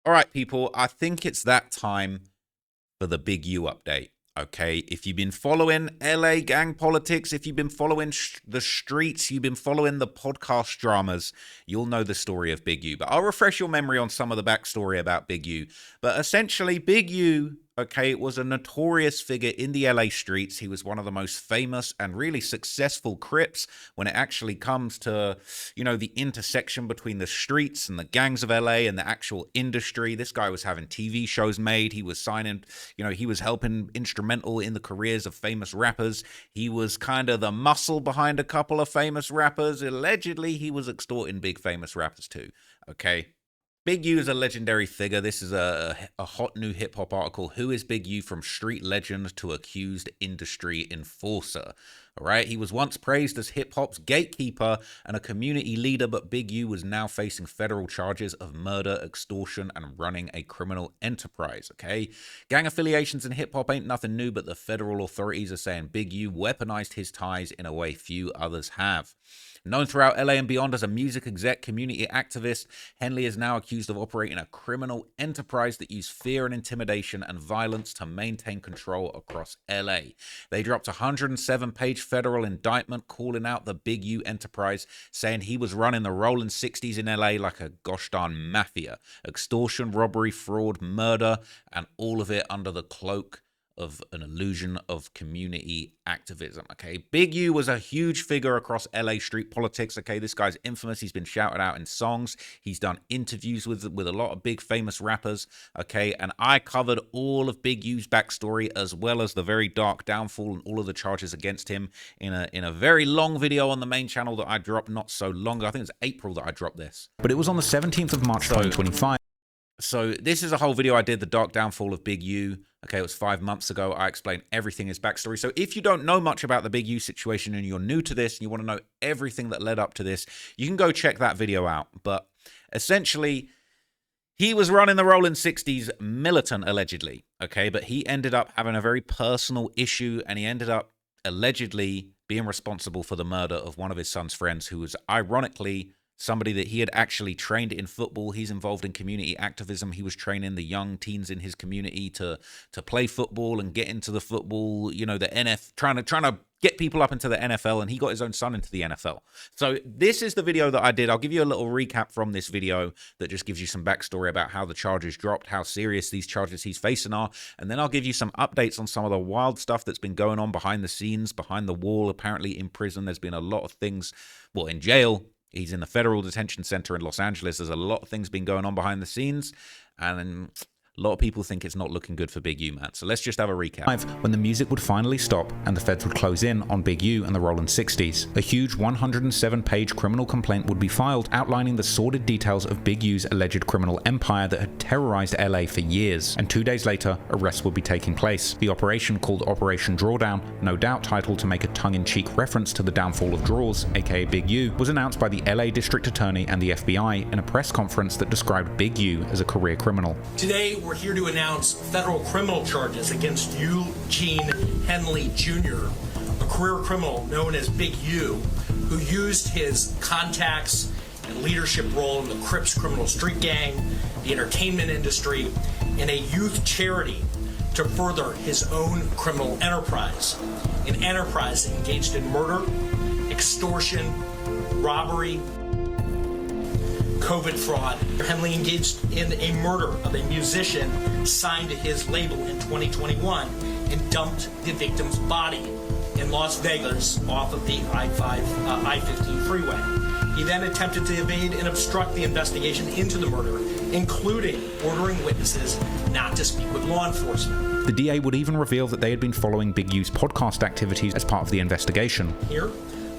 All right, people, I think it's that time for the Big U update. Okay, if you've been following LA gang politics, if you've been following the streets, you've been following the podcast dramas, you'll know the story of Big U. But I'll refresh your memory on some of the backstory about Big U. But essentially, Big U, okay, was a notorious figure in the LA streets. He was one of the most famous and really successful Crips when it actually comes to, the intersection between the streets and the gangs of LA and the actual industry. This guy was having TV shows made. He was signing, he was helping instrumental in the careers of famous rappers. He was kind of the muscle behind a couple of famous rappers. Allegedly, he was extorting big famous rappers too. Okay. Big U is a legendary figure. This is a hot new hip-hop article. Who is Big U from street legend to accused industry enforcer? All right, he was once praised as hip-hop's gatekeeper and a community leader, but Big U was now facing federal charges of murder, extortion, and running a criminal enterprise, okay? Gang affiliations in hip-hop ain't nothing new, but the federal authorities are saying Big U weaponized his ties in a way few others have. Known throughout LA and beyond as a music exec, community activist, Henley is now accused of operating a criminal enterprise that used fear and intimidation and violence to maintain control across LA. They dropped a 107-page federal indictment calling out the Big U enterprise, saying he was running the rolling 60s in LA like a gosh darn mafia. Extortion, robbery, fraud, murder, and all of it under the cloak of an illusion of community activism, okay? Big U was a huge figure across LA street politics, okay? This guy's infamous. He's been shouted out in songs. He's done interviews with a lot of big famous rappers, okay? And I covered all of Big U's backstory as well as the very dark downfall and all of the charges against him in a very long video on the main channel that I dropped not so long ago. I think it was April that I dropped this. But it was on the 17th of March, 2025. So this is a whole video I did, the dark downfall of Big U. Okay, it was 5 months ago. I explained everything, his backstory. So if you don't know much about the Big U situation and you're new to this and you want to know everything that led up to this, you can go check that video out. But essentially, he was running the Rolling 60s militant, allegedly. Okay, but he ended up having a very personal issue and he ended up allegedly being responsible for the murder of one of his son's friends, who was ironically somebody that he had actually trained in football. He's involved in community activism. He was training the young teens in his community to play football and get into the football, the NFL, trying to get people up into the NFL, and he got his own son into the NFL. So this is the video that I did. I'll give you a little recap from this video that just gives you some backstory about how the charges dropped, how serious these charges he's facing are, and then I'll give you some updates on some of the wild stuff that's been going on behind the scenes, behind the wall, apparently in prison. There's been a lot of things, well, in jail. He's in the federal detention center in Los Angeles. There's a lot of things been going on behind the scenes, and a lot of people think it's not looking good for Big U, man. So let's just have a recap. When the music would finally stop and the feds would close in on Big U and the Rolling 60s, a huge 107-page criminal complaint would be filed outlining the sordid details of Big U's alleged criminal empire that had terrorized LA for years. And 2 days later, arrests would be taking place. The operation, called Operation Drawdown, no doubt titled to make a tongue-in-cheek reference to the downfall of Draws, aka Big U, was announced by the LA District Attorney and the FBI in a press conference that described Big U as a career criminal. Today, we're here to announce federal criminal charges against Eugene Henley Jr., a career criminal known as Big U, who used his contacts and leadership role in the Crips criminal street gang, the entertainment industry, and a youth charity to further his own criminal enterprise. An enterprise engaged in murder, extortion, robbery, COVID fraud. Henley engaged in a murder of a musician signed to his label in 2021 and dumped the victim's body in Las Vegas off of the I-15 freeway. He then attempted to evade and obstruct the investigation into the murder, including ordering witnesses not to speak with law enforcement. The DA would even reveal that they had been following Big U's podcast activities as part of the investigation. Here,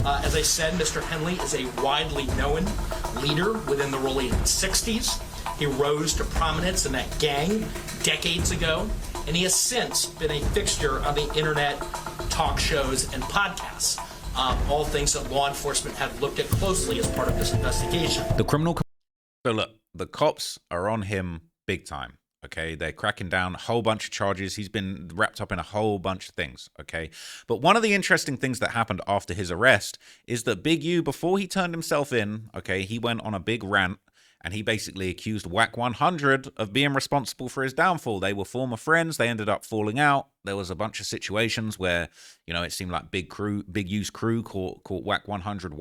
as I said, Mr. Henley is a widely known leader within the Rolling 60s. He rose to prominence in that gang decades ago, and he has since been a fixture on the internet, talk shows, and podcasts. All things that law enforcement have looked at closely as part of this investigation. So look, the cops are on him big time. Okay, they're cracking down a whole bunch of charges. He's been wrapped up in a whole bunch of things, okay? But one of the interesting things that happened after his arrest is that Big U, before he turned himself in, okay, he went on a big rant and he basically accused Whack 100 of being responsible for his downfall. They were former friends. They ended up falling out. There was a bunch of situations where, you know, it seemed like Big U's crew caught Whack 100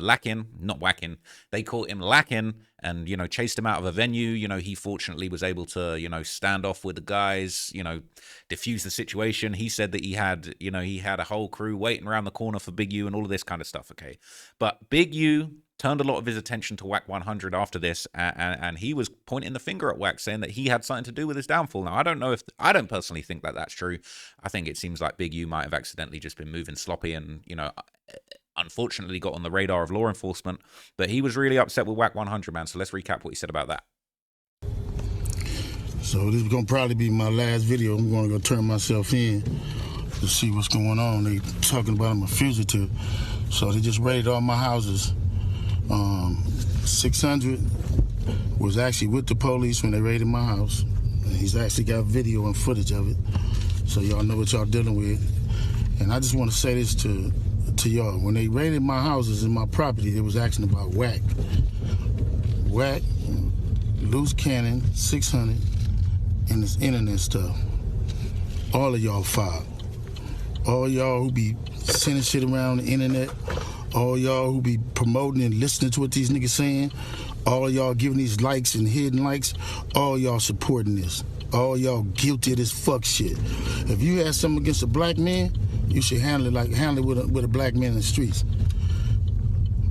lacking, not whacking. They caught him lacking and, you know, chased him out of a venue. You know, he fortunately was able to, you know, stand off with the guys, you know, diffuse the situation. He said that he had a whole crew waiting around the corner for Big U and all of this kind of stuff, okay? But Big U turned a lot of his attention to Whack 100 after this, and he was pointing the finger at Whack, saying that he had something to do with his downfall. Now, I don't personally think that that's true. I think it seems like Big U might have accidentally just been moving sloppy and, you know, unfortunately got on the radar of law enforcement. But he was really upset with Whack 100, man. So let's recap what he said about that. So this is going to probably be my last video. I'm going to go turn myself in to see what's going on. They talking about I'm a fugitive. So they just raided all my houses. 600 was actually with the police when they raided my house. And he's actually got video and footage of it. So y'all know what y'all dealing with. And I just want to say this to y'all. When they raided my houses and my property, they was asking about Whack. Whack, loose cannon, 600, and this internet stuff. All of y'all filed. All y'all who be sending shit around the internet, all y'all who be promoting and listening to what these niggas saying, all y'all giving these likes and hidden likes, all y'all supporting this. All y'all guilty of this fuck shit. If you have something against a black man, you should handle it with a black man in the streets.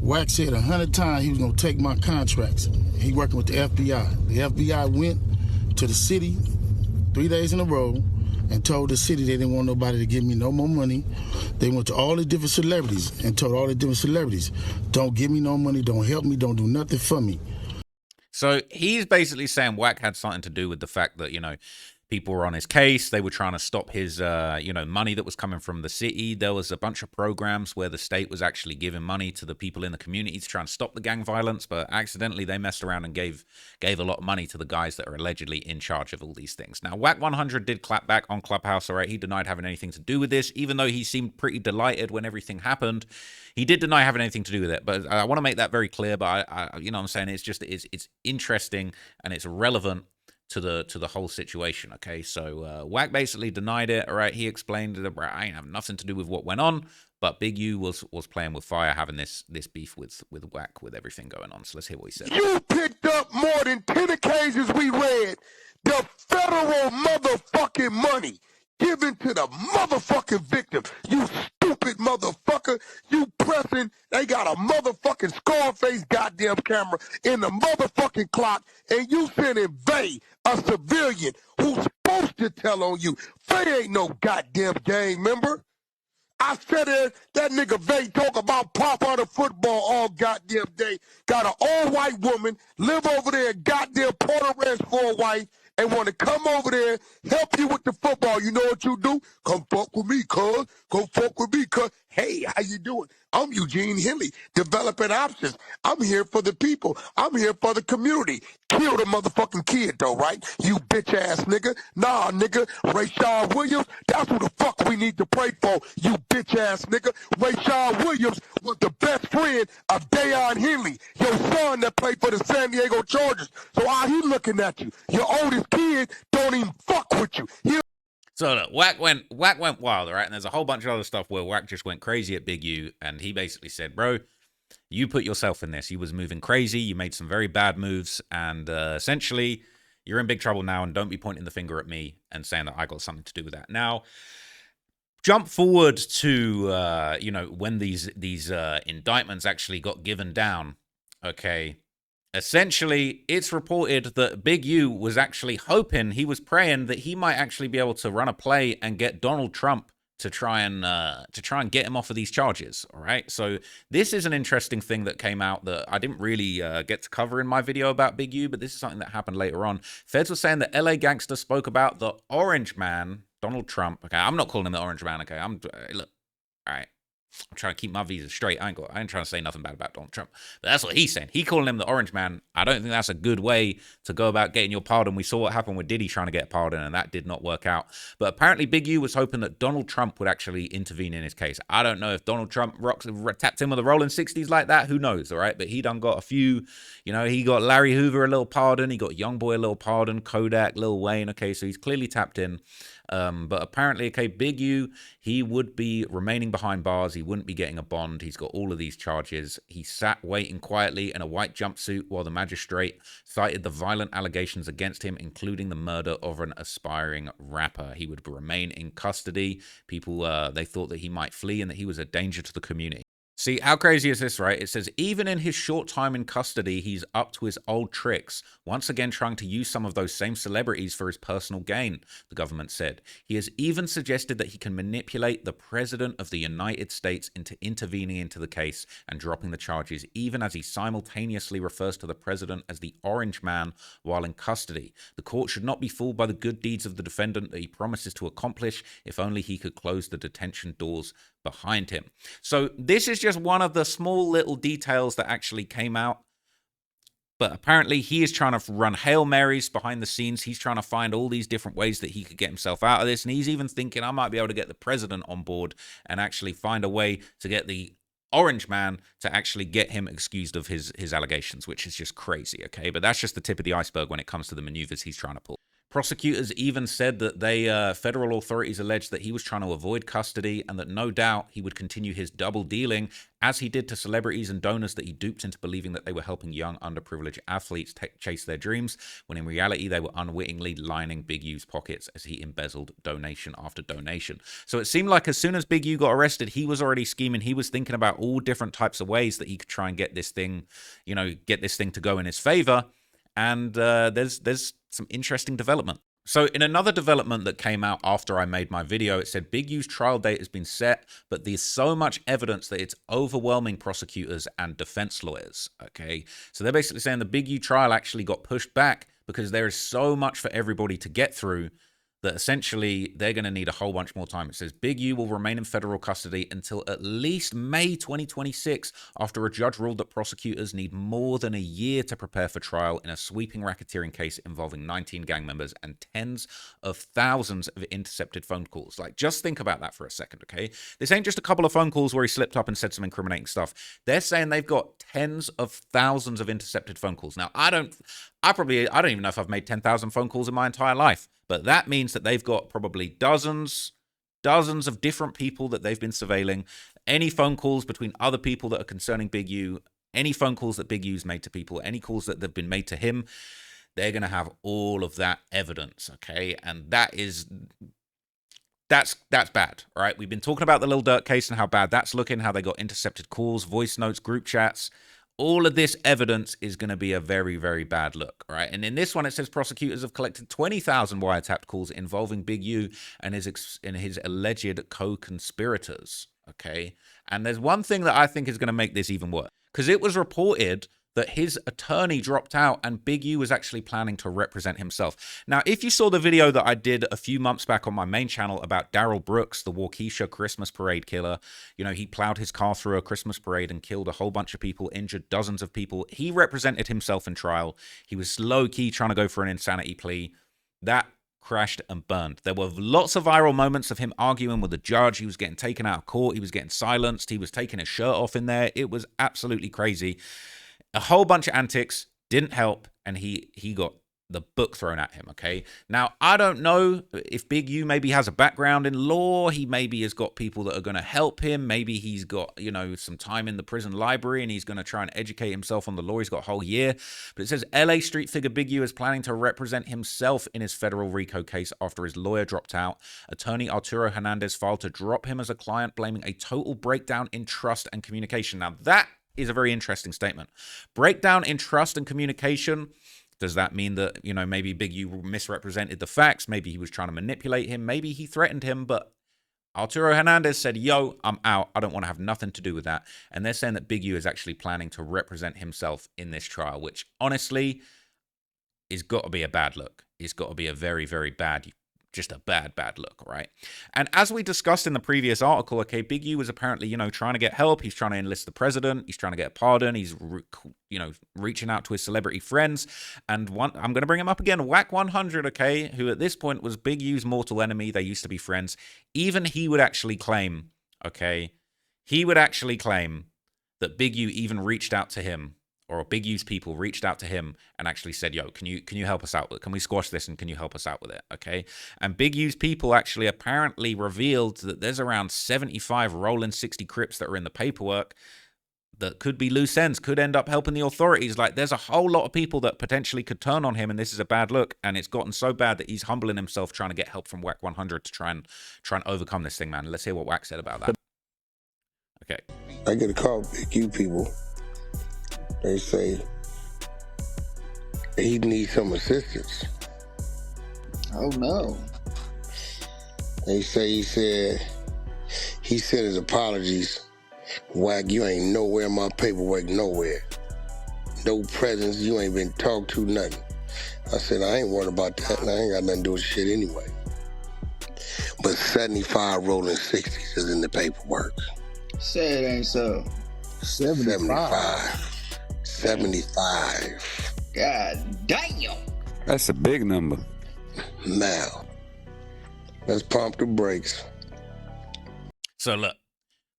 Whack said 100 times he was gonna take my contracts. He working with the FBI. The FBI went to the city 3 days in a row and told the city they didn't want nobody to give me no more money. They went to all the different celebrities and told all the different celebrities, don't give me no money, don't help me, don't do nothing for me. So he's basically saying Whack had something to do with the fact that, you know, people were on his case. They were trying to stop his, you know, money that was coming from the city. There was a bunch of programs where the state was actually giving money to the people in the community to try and stop the gang violence, but accidentally they messed around and gave a lot of money to the guys that are allegedly in charge of all these things. Now, Whack 100 did clap back on Clubhouse, all right? He denied having anything to do with this, even though he seemed pretty delighted when everything happened. He did deny having anything to do with it, but I want to make that very clear. But I you know what I'm saying? It's just, it's interesting and it's relevant to the whole situation, okay? So Whack basically denied it, all right? He explained that I ain't have nothing to do with what went on, but Big U was playing with fire, having this beef with Whack, with everything going on. So let's hear what he said. You picked up more than 10 occasions we read the federal motherfucking money given to the motherfucking victim. You stupid motherfucker. You pressing. They got a motherfucking Scarface goddamn camera in the motherfucking clock, and you sending Vay, a civilian, who's supposed to tell on you. Vay ain't no goddamn gang member. I said it, that nigga Vay talk about pop out of football all goddamn day. Got an old white woman, live over there in goddamn Port Ranch for a wife, and want to come over there, help you with the football. You know what you do? Come fuck with me, cuz. Go fuck with me, cuz. Hey, how you doing? I'm Eugene Henley, developing options. I'm here for the people. I'm here for the community. Kill the motherfucking kid, though, right? You bitch-ass nigga. Nah, nigga. Rayshard Williams, that's who the fuck we need to pray for, you bitch-ass nigga. Rayshard Williams was the best friend of Deion Henley, your son that played for the San Diego Chargers. So how he looking at you? Your oldest kid don't even fuck with you. So look, Whack went wild, right? And there's a whole bunch of other stuff where Whack just went crazy at Big U, and he basically said, bro, you put yourself in this. You was moving crazy. You made some very bad moves, and essentially, you're in big trouble now, and don't be pointing the finger at me and saying that I got something to do with that. Now, jump forward to, you know, when these indictments actually got given down, okay? Essentially, it's reported that Big U was actually hoping, he was praying that he might actually be able to run a play and get Donald Trump to try and get him off of these charges. All right, so this is an interesting thing that came out that I didn't really get to cover in my video about Big U, but this is something that happened later on. Feds were saying that LA Gangster spoke about the Orange Man, Donald Trump. Okay, I'm not calling him the Orange Man. Okay, look, all right. I'm trying to keep my visa straight. I ain't trying to say nothing bad about Donald Trump. But that's what he's saying. He calling him the orange man. I don't think that's a good way to go about getting your pardon. We saw what happened with Diddy trying to get a pardon, and that did not work out. But apparently Big U was hoping that Donald Trump would actually intervene in his case. I don't know if Donald Trump tapped him with the rolling 60s like that. Who knows, all right? But he done got a few, he got Larry Hoover a little pardon. He got Youngboy a little pardon. Kodak, Lil Wayne. Okay, so he's clearly tapped in. But apparently, okay, Big U, he would be remaining behind bars. He wouldn't be getting a bond. He's got all of these charges. He sat waiting quietly in a white jumpsuit while the magistrate cited the violent allegations against him, including the murder of an aspiring rapper. He would remain in custody. People, they thought that he might flee and that he was a danger to the community. See, how crazy is this, right? It says, even in his short time in custody, he's up to his old tricks, once again trying to use some of those same celebrities for his personal gain, the government said. He has even suggested that he can manipulate the president of the United States into intervening into the case and dropping the charges, even as he simultaneously refers to the president as the orange man while in custody. The court should not be fooled by the good deeds of the defendant that he promises to accomplish, if only he could close the detention doors behind him. So this is just one of the small little details that actually came out. But apparently he is trying to run Hail Marys behind the scenes. He's trying to find all these different ways that he could get himself out of this. And he's even thinking, I might be able to get the president on board and actually find a way to get the orange man to actually get him excused of his allegations, which is just crazy, okay? But that's just the tip of the iceberg when it comes to the maneuvers he's trying to pull. Prosecutors even said that federal authorities alleged that he was trying to avoid custody and that no doubt he would continue his double dealing as he did to celebrities and donors that he duped into believing that they were helping young underprivileged athletes chase their dreams, when in reality they were unwittingly lining Big U's pockets as he embezzled donation after donation. So it seemed like as soon as Big U got arrested, he was already scheming. He was thinking about all different types of ways that he could try and get this thing, get this thing to go in his favor. And there's some interesting development. So in another development that came out after I made my video, it said Big U's trial date has been set, but there's so much evidence that it's overwhelming prosecutors and defense lawyers. Okay, so they're basically saying the Big U trial actually got pushed back because there is so much for everybody to get through that essentially they're going to need a whole bunch more time. It says Big U will remain in federal custody until at least May 2026 after a judge ruled that prosecutors need more than a year to prepare for trial in a sweeping racketeering case involving 19 gang members and tens of thousands of intercepted phone calls. Like, just think about that for a second, okay? This ain't just a couple of phone calls where he slipped up and said some incriminating stuff. They're saying they've got tens of thousands of intercepted phone calls. Now, I don't even know if I've made 10,000 phone calls in my entire life. But that means that they've got probably dozens of different people that they've been surveilling. Any phone calls between other people that are concerning Big U, any phone calls that Big U's made to people, any calls that have been made to him, they're going to have all of that evidence, okay? And that's bad, all right? We've been talking about the Lil Durk case and how bad that's looking, how they got intercepted calls, voice notes, group chats. All of this evidence is going to be a very, very bad look, right? And in this one, it says prosecutors have collected 20,000 wiretapped calls involving Big U and his alleged co-conspirators, okay? And there's one thing that I think is going to make this even worse, because it was reported that his attorney dropped out and Big U was actually planning to represent himself. Now, if you saw the video that I did a few months back on my main channel about Darrell Brooks, the Waukesha Christmas parade killer, he plowed his car through a Christmas parade and killed a whole bunch of people, injured dozens of people. He represented himself in trial. He was low-key trying to go for an insanity plea. That crashed and burned. There were lots of viral moments of him arguing with the judge. He was getting taken out of court. He was getting silenced. He was taking his shirt off in there. It was absolutely crazy. A whole bunch of antics didn't help, and he got the book thrown at him, okay? Now, I don't know if Big U maybe has a background in law. He maybe has got people that are going to help him. Maybe he's got, some time in the prison library, and he's going to try and educate himself on the law. He's got a whole year. But it says LA street figure Big U is planning to represent himself in his federal RICO case after his lawyer dropped out. Attorney Arturo Hernandez filed to drop him as a client, blaming a total breakdown in trust and communication. Now, that is a very interesting statement. Breakdown in trust and communication. Does that mean that, maybe Big U misrepresented the facts? Maybe he was trying to manipulate him. Maybe he threatened him. But Arturo Hernandez said, yo, I'm out. I don't want to have nothing to do with that. And they're saying that Big U is actually planning to represent himself in this trial, which honestly is got to be a bad look. It's got to be a very, very bad just a bad look, right? And as we discussed in the previous article, okay, Big U was apparently, trying to get help. He's trying to enlist the president. He's trying to get a pardon. He's, reaching out to his celebrity friends. And I'm going to bring him up again, Whack 100, okay, who at this point was Big U's mortal enemy. They used to be friends. Even he would actually claim, okay, that Big U even reached out to him, or Big U's people reached out to him and actually said, yo, can you help us out with it? Can we squash this and can you help us out with it? Okay. And Big U's people actually apparently revealed that there's around 75 Rollin 60 Crips that are in the paperwork that could be loose ends, could end up helping the authorities. Like, there's a whole lot of people that potentially could turn on him, and this is a bad look. And it's gotten so bad that he's humbling himself, trying to get help from Whack 100 to try and overcome this thing, man. Let's hear what Whack said about that. Okay. I get a call, Big U people. They say he needs some assistance. Oh no. They say he sent his apologies. Whack, you ain't nowhere in my paperwork, nowhere. No presence, you ain't been talked to, nothing. I said, I ain't worried about that, and I ain't got nothing to do with shit anyway. But 75 Rollin 60s is in the paperwork. Say it ain't so. 75. God damn. That's a big number. Now, let's pump the brakes. So look,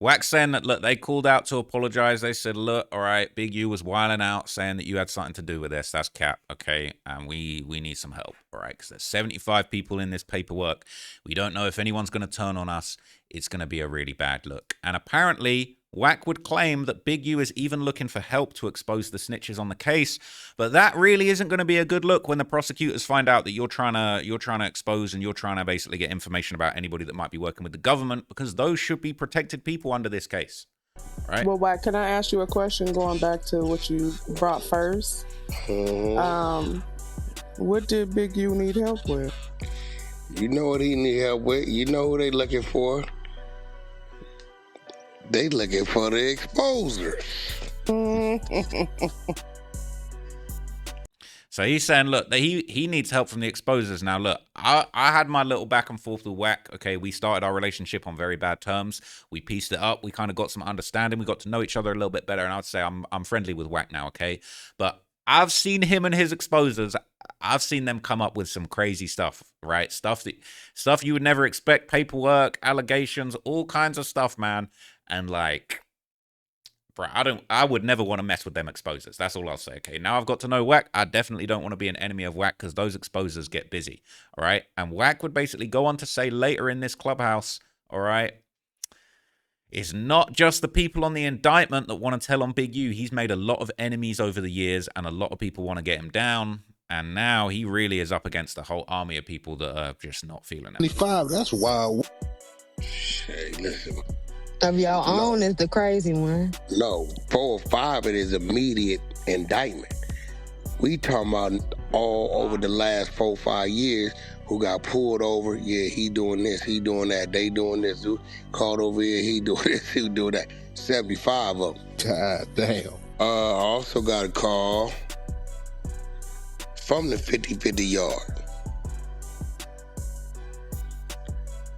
Whack saying that, look, they called out to apologize. They said, look, all right, Big U was wilding out, saying that you had something to do with this. That's cap, okay? And we need some help, all right? Because there's 75 people in this paperwork. We don't know if anyone's going to turn on us. It's going to be a really bad look. And apparently, Whack would claim that Big U is even looking for help to expose the snitches on the case, but that really isn't going to be a good look when the prosecutors find out that you're trying to expose and you're trying to basically get information about anybody that might be working with the government, because those should be protected people under this case, right? Well, Whack, can I ask you a question going back to what you brought first? What did Big U need help with? You know what he need help with? You know who they looking for? They looking for the exposers. So he's saying, look, that he needs help from the exposers. Now, look, I had my little back and forth with Whack. Okay, we started our relationship on very bad terms. We pieced it up. We kind of got some understanding. We got to know each other a little bit better. And I'd say I'm friendly with Whack now, okay? But I've seen him and his exposers. I've seen them come up with some crazy stuff, right? Stuff you would never expect, paperwork, allegations, all kinds of stuff, man. And like, bro, I would never want to mess with them exposers. That's all I'll say. Okay, now I've got to know Whack. I definitely don't want to be an enemy of Whack, because those exposers get busy. All right. And Whack would basically go on to say later in this clubhouse, all right, it's not just the people on the indictment that want to tell on Big U. He's made a lot of enemies over the years, and a lot of people want to get him down. And now he really is up against a whole army of people that are just not feeling it. 25, that's wild. Hey, listen. Of your own is the crazy one. No, 4 or 5 it is immediate indictment. We talking about all over the last 4 or 5 years who got pulled over. Yeah, he doing this, he doing that, they doing this. Called over here, he doing this, he doing that. 75 of them. God damn. I also got a call from the 50-50 yard.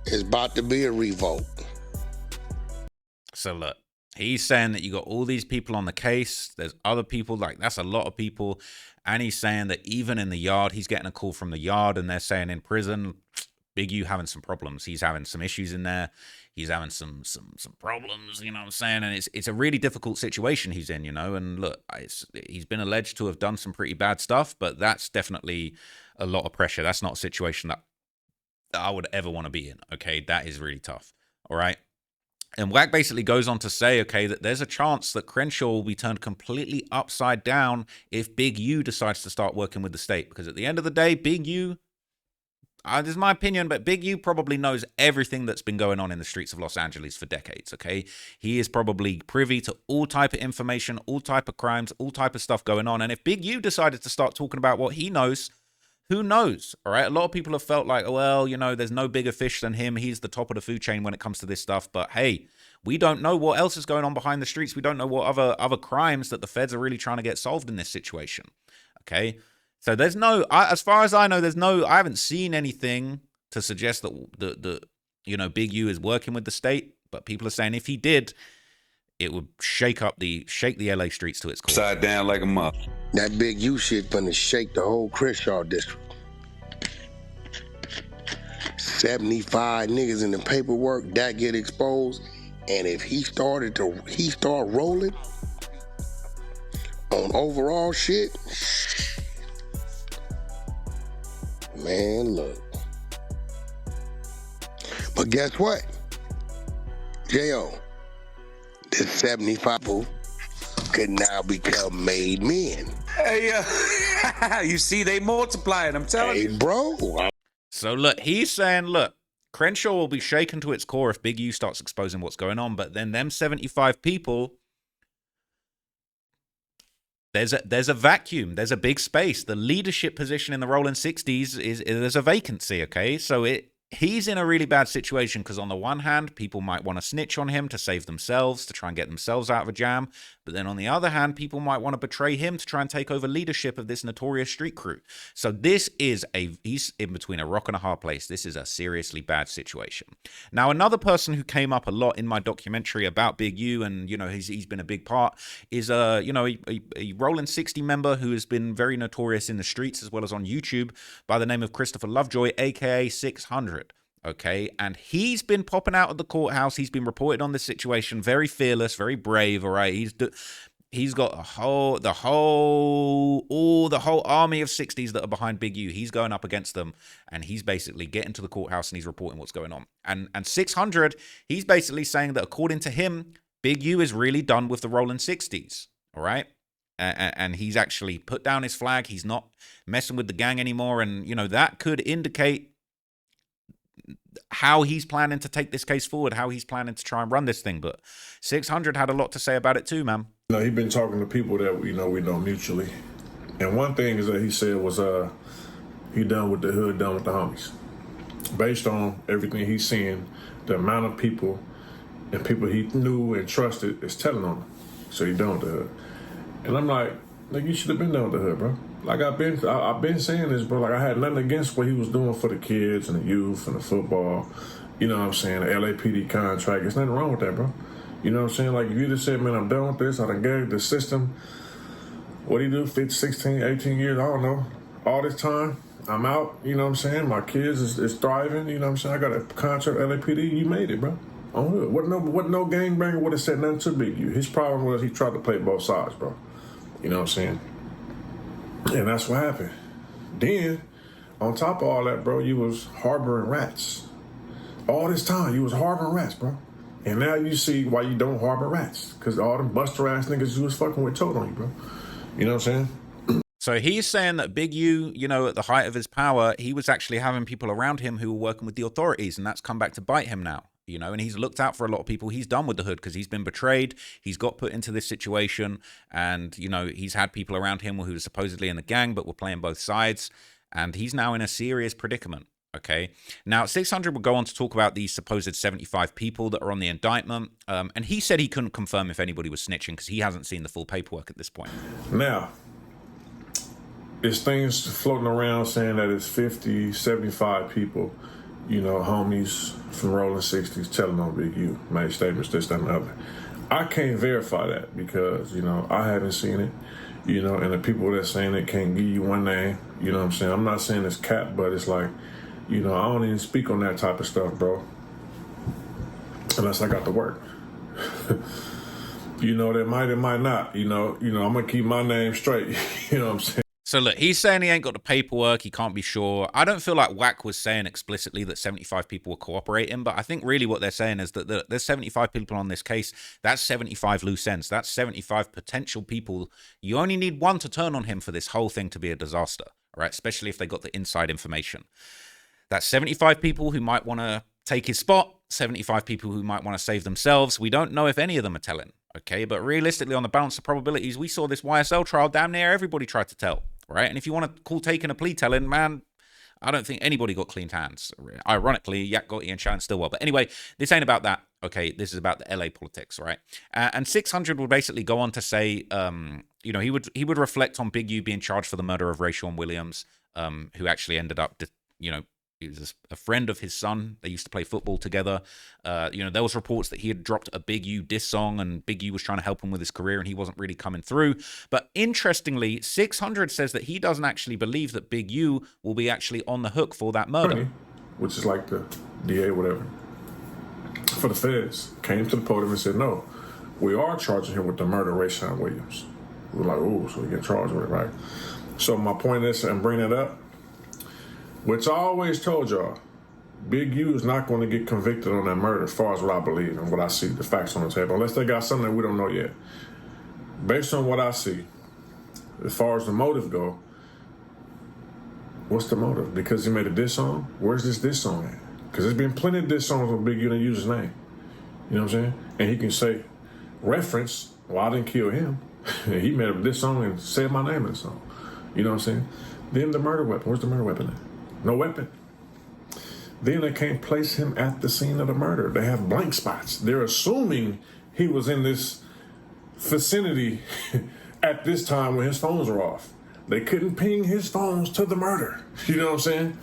It's about to be a revolt. So look, he's saying that you got all these people on the case. There's other people, like that's a lot of people. And he's saying that even in the yard, he's getting a call from the yard, and they're saying in prison, Big U having some problems. He's having some issues in there. He's having some problems, you know what I'm saying? And it's a really difficult situation he's in, you know? And look, he's been alleged to have done some pretty bad stuff, but that's definitely a lot of pressure. That's not a situation that I would ever want to be in, okay? That is really tough, all right? And Whack basically goes on to say, okay, that there's a chance that Crenshaw will be turned completely upside down if Big U decides to start working with the state. Because at the end of the day, Big U, this is my opinion, but Big U probably knows everything that's been going on in the streets of Los Angeles for decades, okay? He is probably privy to all type of information, all type of crimes, all type of stuff going on. And if Big U decided to start talking about what he knows, who knows, all right? A lot of people have felt like, well, you know, there's no bigger fish than him. He's the top of the food chain when it comes to this stuff. But hey, we don't know what else is going on behind the streets. We don't know what other crimes that the feds are really trying to get solved in this situation, okay? So there's no, as far as I know, I haven't seen anything to suggest that Big U is working with the state, but people are saying if he did, it would shake the LA streets to its core. Upside down like a mop. That Big U shit gonna shake the whole Crenshaw district. 75 niggas in the paperwork that get exposed, and if he start rolling on overall shit, man, look. But guess what? J.O., this 75 people could now become made men. Hey, you see, they multiplying. I'm telling you. Hey, bro. So look, he's saying, look, Crenshaw will be shaken to its core if Big U starts exposing what's going on, but then them 75 people, there's a vacuum, there's a big space. The leadership position in the rolling 60s there's a vacancy, okay? So he's in a really bad situation because on the one hand, people might want to snitch on him to save themselves, to try and get themselves out of a jam. But then on the other hand, people might want to betray him to try and take over leadership of this notorious street crew. So he's in between a rock and a hard place. This is a seriously bad situation. Now, another person who came up a lot in my documentary about Big U, and he's been a big part, is a Rolling 60 member who has been very notorious in the streets as well as on YouTube by the name of Christopher Lovejoy, aka 600. Okay, and he's been popping out of the courthouse. He's been reported on this situation, very fearless, very brave. All right, he's got the whole army of 60s that are behind Big U. He's going up against them, and he's basically getting to the courthouse and he's reporting what's going on. And 600, he's basically saying that according to him, Big U is really done with the rolling 60s. All right. And he's actually put down his flag. He's not messing with the gang anymore. And, that could indicate how he's planning to take this case forward, how he's planning to try and run this thing. But 600 had a lot to say about it too, man. He's been talking to people that we know mutually. And one thing is that he said was he done with the hood, done with the homies. Based on everything he's seeing, the amount of people and people he knew and trusted is telling on him. So he done with the hood. And I'm like, you should have been done with the hood, bro. Like I've been saying this, bro. Like I had nothing against what he was doing for the kids and the youth and the football. You know what I'm saying? The LAPD contract. There's nothing wrong with that, bro. You know what I'm saying? Like if you just said, man, I'm done with this. I done gave the system. What do you do? 15, 16, 18 years? I don't know. All this time, I'm out. You know what I'm saying? My kids is thriving. You know what I'm saying? I got a contract LAPD. You made it, bro. On hood. What no gangbanger would have said nothing to Big U. His problem was he tried to play both sides, bro. You know what I'm saying? And that's what happened. Then, on top of all that, bro, you was harboring rats. All this time, you was harboring rats, bro. And now you see why you don't harbor rats. Because all them buster-ass niggas you was fucking with told on you, bro. You know what I'm saying? So he's saying that Big U, at the height of his power, he was actually having people around him who were working with the authorities, and that's come back to bite him now. And he's looked out for a lot of people. He's done with the hood because he's been betrayed. He's got put into this situation. And, he's had people around him who were supposedly in the gang but were playing both sides. And he's now in a serious predicament. Okay. Now, 600 will go on to talk about these supposed 75 people that are on the indictment. And he said he couldn't confirm if anybody was snitching because he hasn't seen the full paperwork at this point. Now, there's things floating around saying that it's 50, 75 people. Homies from Rolling 60s telling on Big U, made statements, this, that, and the other. I can't verify that because, I haven't seen it, and the people that saying it can't give you one name, you know what I'm saying? I'm not saying it's cap, but it's like, I don't even speak on that type of stuff, bro, unless I got to work. That might and might not, I'm going to keep my name straight, you know what I'm saying? So look, he's saying he ain't got the paperwork, he can't be sure. I don't feel like Wack was saying explicitly that 75 people were cooperating, but I think really what they're saying is that there's 75 people on this case. That's 75 loose ends. That's 75 potential people. You only need one to turn on him for this whole thing to be a disaster, all right? Especially if they got the inside information. That's 75 people who might want to take his spot, 75 people who might want to save themselves. We don't know if any of them are telling, okay? But realistically, on the balance of probabilities, we saw this YSL trial, damn near everybody tried to tell. Right, and if you want to call taking a plea telling, man, I don't think anybody got clean hands. Ironically, Yak Gotti and Shannon Stillwell. But anyway, this ain't about that. Okay, this is about the LA politics, right? And 600 would basically go on to say, he would reflect on Big U being charged for the murder of Rayshawn Williams, who actually ended up, He was a friend of his son. They used to play football together. There was reports that he had dropped a Big U diss song, and Big U was trying to help him with his career, and he wasn't really coming through. But interestingly, 600 says that he doesn't actually believe that Big U will be actually on the hook for that murder. Which is like the DA, whatever, for the feds, came to the podium and said, no, we are charging him with the murder of Rayshawn Williams. We were like, ooh, so we get charged with it, right? So my point is, and bring it up, which I always told y'all, Big U is not going to get convicted on that murder as far as what I believe and what I see, the facts on the table, unless they got something that we don't know yet. Based on what I see, as far as the motive go, what's the motive? Because he made a diss song? Where's this diss song at? Because there's been plenty of diss songs with Big U that use his name. You know what I'm saying? And he can say, reference, well, I didn't kill him. He made a diss song and said my name in the song. You know what I'm saying? Then the murder weapon. Where's the murder weapon at? No weapon. Then they can't place him at the scene of the murder. They have blank spots. They're assuming he was in this vicinity at this time when his phones were off. They couldn't ping his phones to the murder. You know what I'm saying?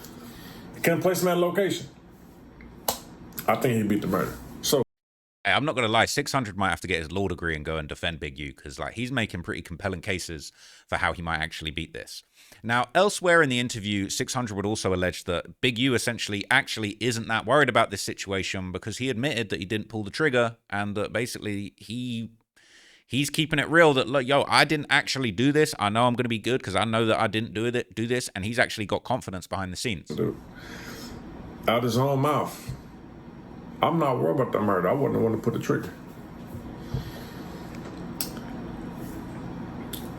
Can't place him at a location. I think he beat the murder. So Hey, I'm not going to lie, 600 might have to get his law degree and go and defend Big U, because he's making pretty compelling cases for how he might actually beat this. Now, elsewhere in the interview, 600 would also allege that Big U essentially actually isn't that worried about this situation, because he admitted that he didn't pull the trigger, and that basically he's keeping it real that, look, yo, I didn't actually do this. I know I'm going to be good because I know that I didn't do this, and he's actually got confidence behind the scenes. Out his own mouth. I'm not worried about the murder. I wasn't the one to put the trigger.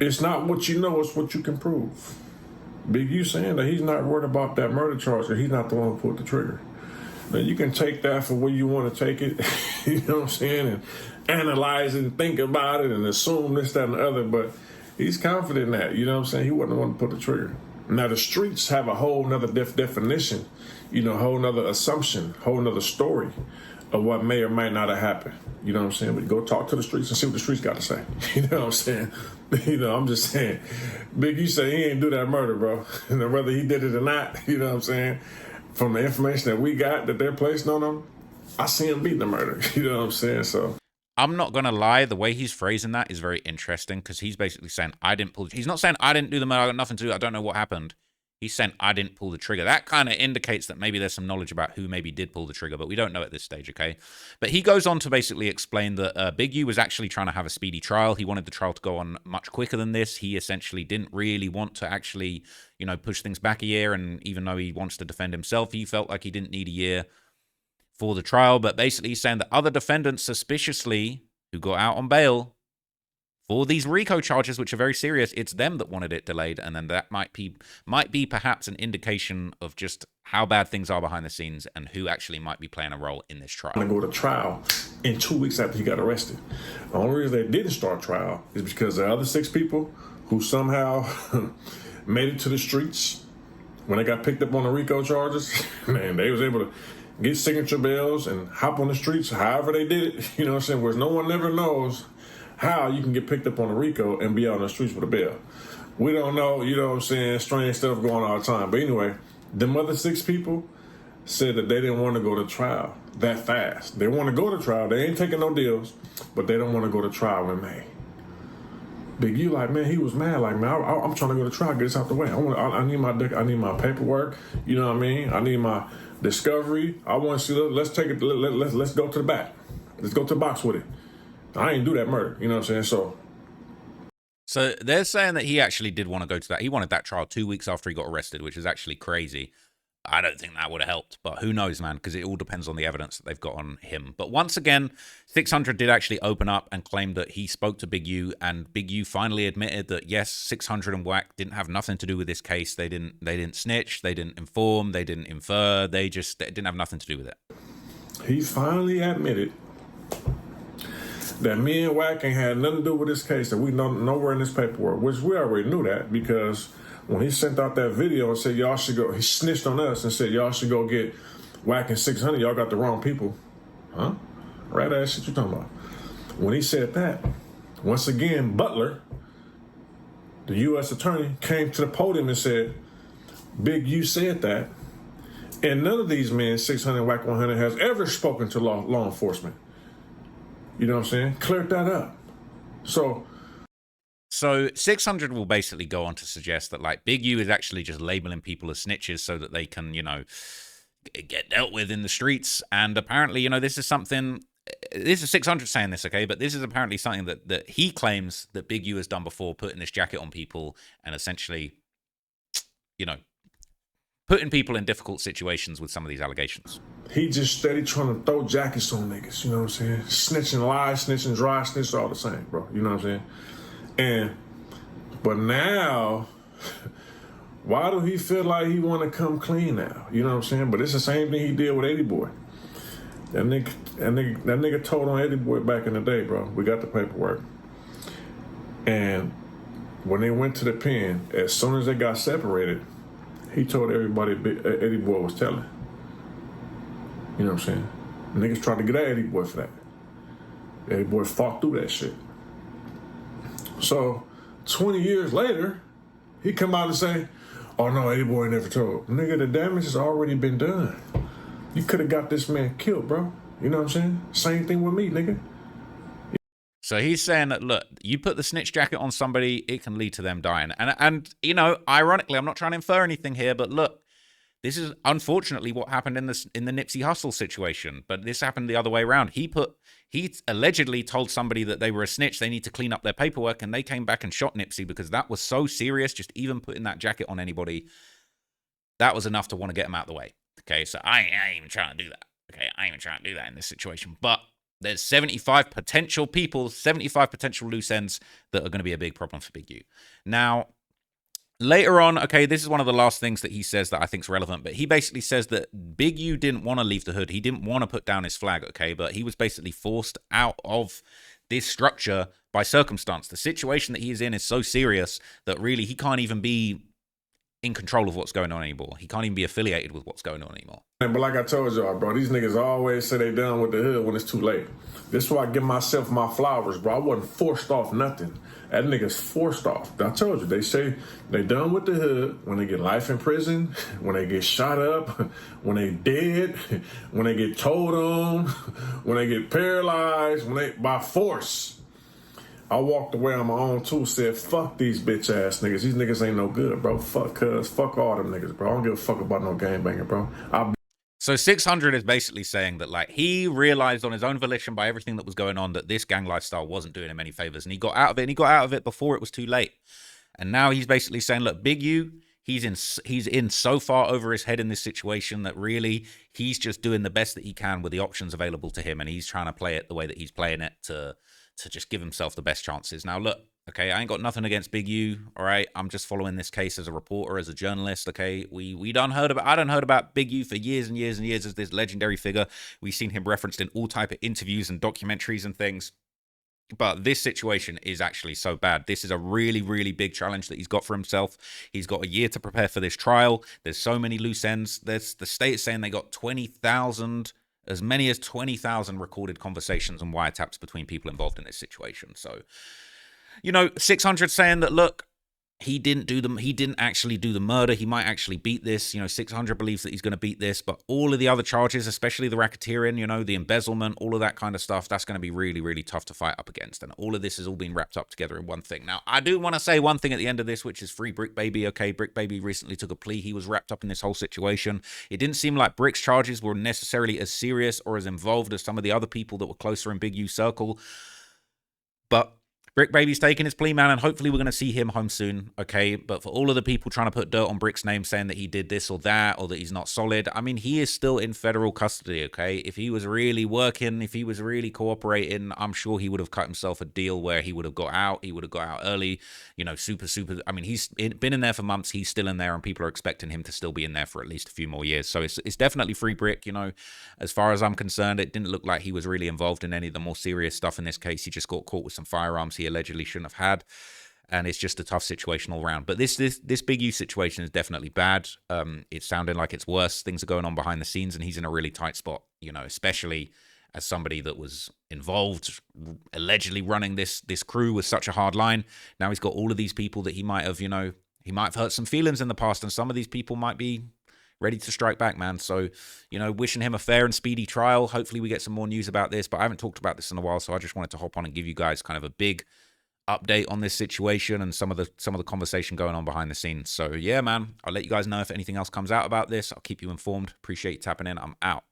It's not what you know, it's what you can prove. Big U saying that he's not worried about that murder charge, and he's not the one who put the trigger. Now, you can take that for where you want to take it, you know what I'm saying, and analyze it and think about it and assume this, that, and the other, but he's confident in that, you know what I'm saying? He wasn't the one to put the trigger. Now, the streets have a whole nother definition, a whole nother assumption, whole nother story of what may or might not have happened. You know what I'm saying? But go talk to the streets and see what the streets got to say. You know what I'm saying? I'm just saying, Big U say he ain't do that murder, bro. And whether he did it or not, you know what I'm saying? From the information that we got that they're placing on him, I see him beating the murder. You know what I'm saying? So I'm not going to lie, the way he's phrasing that is very interesting, because he's basically saying, he's not saying I didn't do the murder, I got nothing to do, I don't know what happened. He's saying I didn't pull the trigger. That kind of indicates that maybe there's some knowledge about who maybe did pull the trigger, but we don't know at this stage, okay? But he goes on to basically explain that Big U was actually trying to have a speedy trial. He wanted the trial to go on much quicker than this. He essentially didn't really want to actually, push things back a year, and even though he wants to defend himself, he felt like he didn't need a year for the trial. But basically he's saying that other defendants suspiciously who got out on bail for these RICO charges, which are very serious, it's them that wanted it delayed, and then that might be perhaps an indication of just how bad things are behind the scenes and who actually might be playing a role in this trial. I'm going to go to trial in 2 weeks after he got arrested. The only reason they didn't start trial is because the other 6 people who somehow made it to the streets when they got picked up on the RICO charges, man, they was able to get signature bills and hop on the streets however they did it, you know what I'm saying, whereas no one ever knows how you can get picked up on a RICO and be out on the streets with a bail. We don't know, you know what I'm saying, strange stuff going on all the time. But anyway, them other 6 people said that they didn't want to go to trial that fast. They want to go to trial. They ain't taking no deals, but they don't want to go to trial in May. Big U like, man, he was mad. Like, man, I'm trying to go to trial, get this out the way. I need my paperwork. You know what I mean? I need my discovery. I want to see. Let's take it. Let's go to the back. Let's go to the box with it. I ain't do that murder. You know what I'm saying? So they're saying that he actually did want to go to that. He wanted that trial 2 weeks after he got arrested, which is actually crazy. I don't think that would have helped, but who knows, man, because it all depends on the evidence that they've got on him. But once again, 600 did actually open up and claim that he spoke to Big U, and Big U finally admitted that, yes, 600 and Wack didn't have nothing to do with this case. They didn't snitch, they didn't inform, they didn't infer, they didn't have nothing to do with it. He finally admitted that me and Wack ain't had nothing to do with this case, that we know nowhere in this paperwork, which we already knew that, because when he sent out that video and said y'all should go, he snitched on us and said y'all should go get Wack and 600, y'all got the wrong people. Huh? Right ass shit you talking about. When he said that, once again, Butler, the U.S. attorney, came to the podium and said, Big U said that, And none of these men, 600 Whack 100, has ever spoken to law enforcement. You know what I'm saying? Cleared that up. So 600 will basically go on to suggest that like Big U is actually just labeling people as snitches so that they can, get dealt with in the streets. And apparently, this is something. This is 600 saying this, okay? But this is apparently something that he claims that Big U has done before, putting this jacket on people and essentially, putting people in difficult situations with some of these allegations. He just steady trying to throw jackets on niggas, you know what I'm saying? Snitching lies, snitching dry, snitching all the same, bro. You know what I'm saying? But now, why do he feel like he want to come clean now? You know what I'm saying? But it's the same thing he did with Eddie Boy. That nigga told on Eddie Boy back in the day, bro. We got the paperwork. And when they went to the pen, as soon as they got separated, he told everybody Eddie Boy was telling. You know what I'm saying? Niggas tried to get at Eddie Boy for that. Eddie Boy fought through that shit. So, 20 years later, he come out and say, oh no, Eddie Boy never told. Nigga, the damage has already been done. You could have got this man killed, bro. You know what I'm saying? Same thing with me, nigga. So he's saying that, look, you put the snitch jacket on somebody, it can lead to them dying. And ironically, I'm not trying to infer anything here, but look, this is unfortunately what happened in the Nipsey Hussle situation. But this happened the other way around. He allegedly told somebody that they were a snitch, they need to clean up their paperwork, and they came back and shot Nipsey because that was so serious. Just even putting that jacket on anybody, that was enough to want to get him out of the way. Okay, so I ain't even trying to do that. Okay, I ain't even trying to do that in this situation. But there's 75 potential loose ends that are going to be a big problem for Big U. Now, later on, okay, this is one of the last things that he says that I think is relevant, but he basically says that Big U didn't want to leave the hood. He didn't want to put down his flag, okay, but he was basically forced out of this structure by circumstance. The situation that he is in is so serious that really he can't even be in control of what's going on anymore. He can't even be affiliated with what's going on anymore. But like I told y'all, bro, these niggas always say they done with the hood when it's too late. This is why I give myself my flowers, bro. I wasn't forced off nothing. That nigga's forced off. I told you, they say they done with the hood when they get life in prison, when they get shot up, when they dead, when they get told on, when they get paralyzed, by force. I walked away on my own too, said, fuck these bitch ass niggas. These niggas ain't no good, bro. Fuck all them niggas, bro. I don't give a fuck about no gangbanging, bro. So 600 is basically saying that like he realized on his own volition by everything that was going on that this gang lifestyle wasn't doing him any favors, and he got out of it, and he got out of it before it was too late. And now he's basically saying, look, Big U, he's in so far over his head in this situation that really he's just doing the best that he can with the options available to him, and he's trying to play it the way that he's playing it to just give himself the best chances. Now, look, okay, I ain't got nothing against Big U, all right? I'm just following this case as a reporter, as a journalist, okay? I done heard about Big U for years and years and years as this legendary figure. We've seen him referenced in all type of interviews and documentaries and things. But this situation is actually so bad. This is a really, really big challenge that he's got for himself. He's got a year to prepare for this trial. There's so many loose ends. There's the state is saying they got 20,000... as many as 20,000 recorded conversations and wiretaps between people involved in this situation. So, 600 saying that, look, he didn't actually do the murder. He might actually beat this. 600 believes that he's going to beat this, but all of the other charges, especially the racketeering, the embezzlement, all of that kind of stuff, that's going to be really, really tough to fight up against. And all of this is all being wrapped up together in one thing. Now, I do want to say one thing at the end of this, which is free Brick Baby. Okay, Brick Baby recently took a plea. He was wrapped up in this whole situation. It didn't seem like Brick's charges were necessarily as serious or as involved as some of the other people that were closer in Big U's circle. But Brick Baby's taking his plea, man, and hopefully we're going to see him home soon, okay? But for all of the people trying to put dirt on Brick's name, saying that he did this or that, or that he's not solid, I mean, he is still in federal custody, okay? If he was really working, if he was really cooperating, I'm sure he would have cut himself a deal where he would have got out. He would have got out early, super. I mean, he's been in there for months. He's still in there, and people are expecting him to still be in there for at least a few more years. So it's definitely free Brick, As far as I'm concerned, it didn't look like he was really involved in any of the more serious stuff in this case. He just got caught with some firearms he allegedly shouldn't have had, and it's just a tough situation all around. But this Big U situation is definitely bad. It's sounding like it's worse. Things are going on behind the scenes, and he's in a really tight spot, especially as somebody that was involved, allegedly running this crew with such a hard line. Now he's got all of these people that he might have hurt some feelings in the past, and some of these people might be ready to strike back, man. So, you know, wishing him a fair and speedy trial. Hopefully we get some more news about this, but I haven't talked about this in a while, so I just wanted to hop on and give you guys kind of a big update on this situation and some of the conversation going on behind the scenes. So yeah, man, I'll let you guys know if anything else comes out about this. I'll keep you informed. Appreciate you tapping in. I'm out.